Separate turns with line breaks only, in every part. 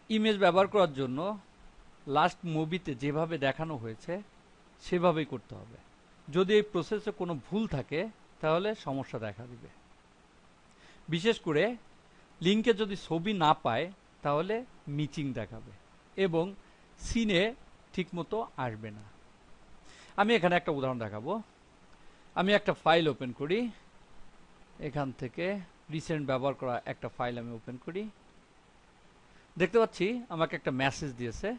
Image ব্যবহার করার জন্য লাস্ট মুভিতে যেভাবে দেখানো হয়েছে সেভাবেই করতে হবে। যদি এই প্রসেসে কোনো ভুল থাকে তাহলে সমস্যা দেখা দিবে। বিশেষ করে লিঙ্কে যদি ছবি না পায় তাহলে মিচিং দেখাবে এবং সিনে ঠিকমতো আসবে না। আমি এখানে একটা উদাহরণ দেখাবো। আমি একটা ফাইল ওপেন করি, এখান থেকে রিসেন্ট ব্যবহার করা একটা ফাইল আমি ওপেন করি। দেখতে পাচ্ছি আমাকে একটা মেসেজ দিয়েছে,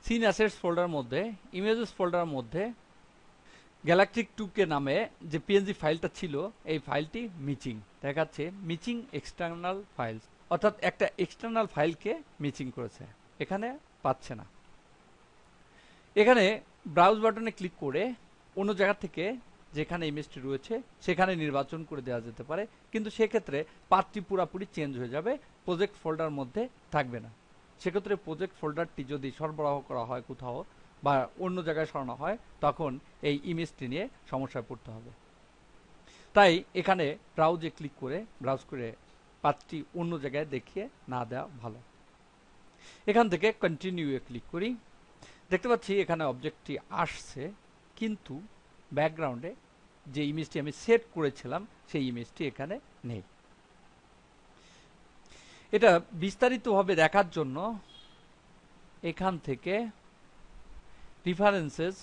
সিন অ্যাসেটস ফোল্ডার মধ্যে ইমেজেস ফোল্ডার মধ্যে গ্যালাকটিক 2K নামে যে পিএনজি ফাইলটা ছিল এই ফাইলটি মিচিং দেখাচ্ছে, মিচিং এক্সটার্নাল ফাইলস, অর্থাৎ একটা এক্সটার্নাল ফাইলকে মিচিং করেছে, এখানে পাচ্ছে না। এখানে ব্রাউজ বাটনে ক্লিক করে অন্য জায়গা থেকে যেখানে ইমেজটি রয়েছে সেখানে নির্বাচন করে দেওয়া যেতে পারে, কিন্তু সেক্ষেত্রে পাথটি পুরাপুরি চেঞ্জ হয়ে যাবে, প্রজেক্ট ফোল্ডার মধ্যে থাকবে না। সেক্ষেত্রে প্রজেক্ট ফোল্ডারটি যদি সরবরাহ করা হয় কোথাও বা অন্য জায়গায় সরানো হয় তখন এই ইমেজটি নিয়ে সমস্যায় পড়তে হবে। তাই এখানে ব্রাউজে ক্লিক করে ব্রাউজ করে পাথটি অন্য জায়গায় দেখিয়ে না দেওয়া ভালো। এখান থেকে কন্টিনিউয়ে ক্লিক করি। দেখতে পাচ্ছি এখানে অবজেক্টটি আসছে, কিন্তু ব্যাকগ্রাউন্ডে যে ইমেজটি আমি সেট করেছিলাম সেই ইমেজটি এখানে নেই। এটা বিস্তারিতভাবে দেখার জন্য এখান থেকে রেফারেন্সেস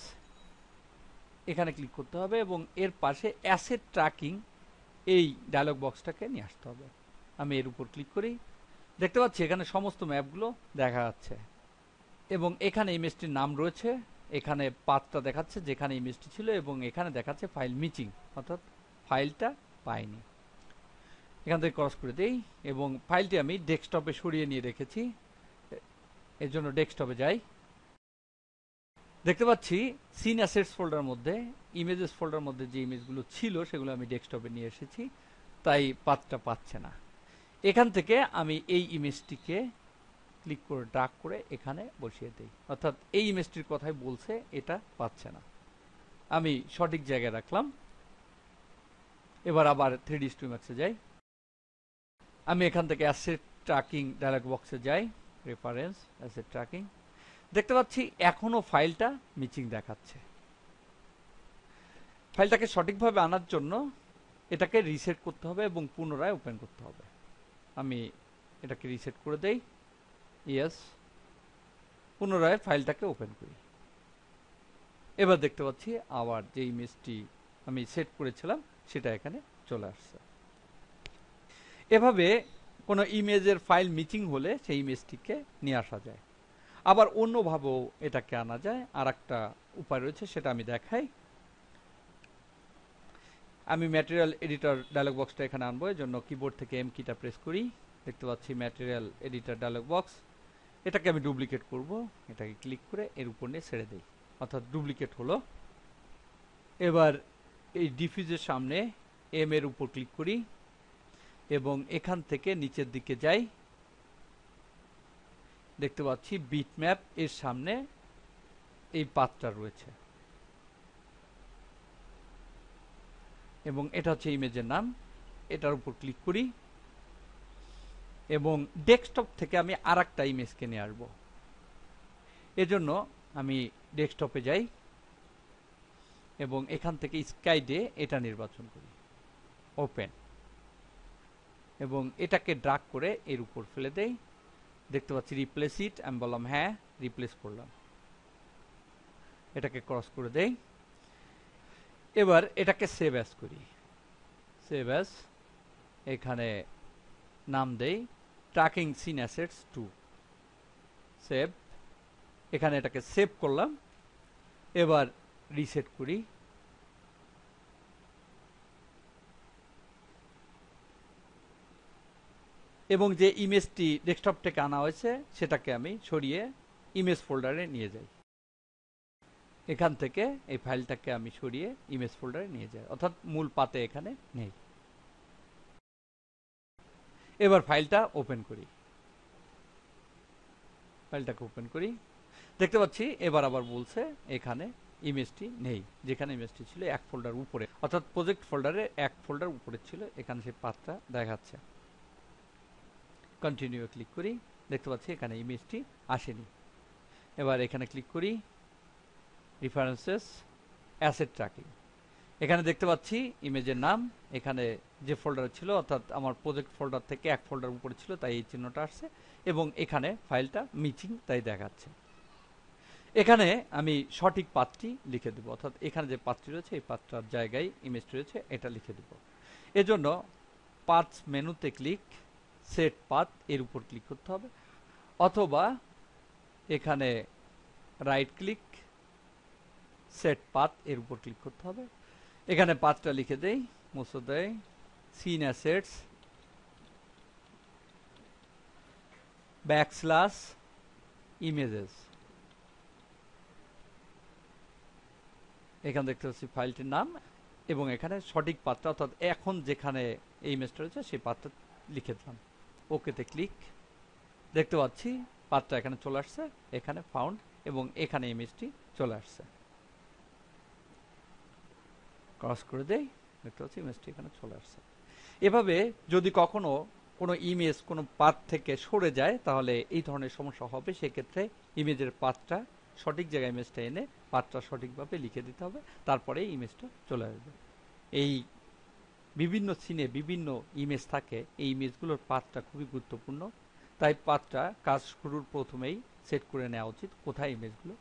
এখানে ক্লিক করতে হবে এবং এর পাশে অ্যাসেট ট্র্যাকিং এই ডায়লগ বক্সটাকে নিয়ে আসতে হবে। আমি এর উপর ক্লিক করি, দেখতে পাচ্ছি এখানে সমস্ত ম্যাপগুলো দেখা যাচ্ছে এবং এখানে ইমেজটির নাম রয়েছে, এখানে পাথটা দেখাচ্ছে যেখানে ইমেজটি ছিল এবং এখানে দেখাচ্ছে ফাইল মিচিং, অর্থাৎ ফাইলটা পাইনি। এখান থেকে ক্রস করে দেই এবং ফাইলটি আমি ডেস্কটপে সরিয়ে নিয়ে রেখেছি, এর জন্য ডেস্কটপে যাই। দেখতে পাচ্ছি সিন অ্যাসেটস ফোল্ডার মধ্যে ইমেজেস ফোল্ডার মধ্যে যে ইমেজগুলো ছিল সেগুলো আমি ডেস্কটপে নিয়ে এসেছি, তাই পাথটা পাচ্ছে না। এখান থেকে আমি এই ইমেজটিকে ক্লিক করে ড্র্যাগ করে এখানে বসিয়ে দেই, অর্থাৎ এই ইমেজটির কথাই বলছে, এটা পাচ্ছে না। আমি সঠিক জায়গায় রাখলাম। এবার আবার 3D Studio যাই। আমি এখান থেকে অ্যাসেট ট্র্যাকিং ডায়লগ বক্সে যাই, রেফারেন্স অ্যাসেট ট্র্যাকিং। দেখতে পাচ্ছি এখনো ফাইলটা মিচিং দেখাচ্ছে। ফাইলটাকে সঠিকভাবে আনার জন্য এটাকে রিসেট করতে হবে এবং পুনরায় ওপেন করতে হবে। আমি এটাকে রিসেট করে দেই, ইয়েস, পুনরায় ফাইলটাকে ওপেন করি। এবার দেখতে পাচ্ছি আবার যে ইমেজটি আমি সেট করেছিলাম সেটা এখানে চলে আসছে। এভাবে কোনো ইমেজের ফাইল মিচিং হলে সেই ইমেজটিকে নিয়ে আসা যায়। আবার অন্যভাবেও এটাকে আনা যায়, আর একটা উপায় রয়েছে, সেটা আমি দেখাই। আমি ম্যাটেরিয়াল এডিটর ডায়লগ বক্সটা এখানে আনবো, এর জন্য কিবোর্ড থেকে এম কিটা প্রেস করি। দেখতে পাচ্ছি ম্যাটেরিয়াল এডিটর ডায়লগ বক্স, এটাকে আমি ডুপ্লিকেট করব, এটাকে ক্লিক করে এর উপর নিয়ে ছেড়ে দিই, অর্থাৎ ডুপ্লিকেট হলো। এবার এই ডিফিউজের সামনে এম এর উপর ক্লিক করি এবং এখান থেকে নিচের দিকে যাই। দেখতে পাচ্ছি বিটম্যাপ এর সামনে এই পাথটা রয়েছে এবং এটা হচ্ছে ইমেজের নাম। এটার উপর ক্লিক করি এবং ডেস্কটপ থেকে আমি আরেকটা ইমেজকে নিয়ে আসবো। এজন্য আমি ডেস্কটপে যাই এবং এখান থেকে স্কাইডে এটা নির্বাচন করি, ওপেন, এবং এটাকে ড্র্যাগ করে এর উপর ফেলে দেই। দেখতে পাচ্ছি রিপ্লেস ইট, আমি বললাম হ্যাঁ, রিপ্লেস করলাম। এটাকে ক্রস করে দেই। এবার এটাকে সেভ অ্যাজ করি, সেভ অ্যাজ, এখানে নাম দেই ট্র্যাকিং সিন অ্যাসেটস 2, সেভ। এখানে এটাকে সেভ করলাম। এবার রিসেট করি, এবং যে ইমেজটি ডেস্কটপ থেকে আনা হয়েছে সেটাকে আমি সরিয়ে ইমেজ ফোল্ডারে নিয়ে যাই। এখান থেকে এই ফাইলটাকে আমি সরিয়ে ইমেজ ফোল্ডারে নিয়ে যাই, অর্থাৎ মূল পাতে এখানে নেই। এবার ফাইলটা ওপেন করি, ফাইলটাকে ওপেন করি। দেখতে পাচ্ছি এবার আবার বলছে এখানে ইমেজটি নেই, যেখানে ইমেজটি ছিল এক ফোল্ডার উপরে, অর্থাৎ প্রজেক্ট ফোল্ডারে এক ফোল্ডার উপরে ছিল, এখানে সেই পাথটা দেখাচ্ছে। কন্টিনিউ ক্লিক করি, দেখতে পাচ্ছি এখানে ইমেজটি আসেনি। এবার এখানে ক্লিক করি, রেফারেন্সেস, অ্যাসেট ট্র্যাকিং। এখানে দেখতে পাচ্ছি ইমেজের নাম এখানে যে ফোল্ডারে ছিল, অর্থাৎ আমার প্রজেক্ট ফোল্ডার থেকে এক ফোল্ডার উপরে ছিল, তাই এই চিহ্নটা আসছে, এবং এখানে ফাইলটা মিচিং তাই দেখাচ্ছে। এখানে আমি সঠিক পাথটি লিখে দেবো, অর্থাৎ এখানে যে পাথটি রয়েছে এই পাথটার জায়গায় ইমেজটি রয়েছে এটা লিখে দেবো। এজন্য পাথ মেনুতে ক্লিক, সেট পাথ এর উপর ক্লিক করতে হবে, অথবা এখানে রাইট ক্লিক, সেট পাথ এর উপর ক্লিক করতে হবে। এখানে পাথটা লিখে দেই, মুছে দেয়, সিন অ্যাসেটস ব্যাকস্ল্যাশ ইমেজেস। এখানে দেখতে পাচ্ছি ফাইলটির নাম, এবং এখানে সঠিক পাথটা অর্থাৎ এখন যেখানে এই ইমেজটা রয়েছে সেই পাথটা লিখে দিলাম। ওকেতে ক্লিক, দেখতে পাচ্ছি পাথটা এখানে চলে আসছে, এখানে ফাউন্ড, এবং এখানে ইমেজটি চলে আসছে। ক্রস করে দেই, দেখতে পাচ্ছি ইমেজটি এখানে চলে আসছে। এভাবে যদি কখনো কোনো ইমেজ কোনো পাথ থেকে সরে যায় তাহলে এই ধরনের সমস্যা হবে। সেক্ষেত্রে ইমেজের পাথটা সঠিক জায়গায় ইমেজটা এনে পাথটা সঠিকভাবে লিখে দিতে হবে, তারপরে ইমেজটা চলে আসবে। এই বিভিন্ন সিনে বিভিন্ন ইমেজ থাকে, এই ইমেজগুলোর পাথটা খুবই গুরুত্বপূর্ণ, তাই পাথটা কাজ শুরুর প্রথমেই সেট করে নেওয়া উচিত কোথায় ইমেজগুলো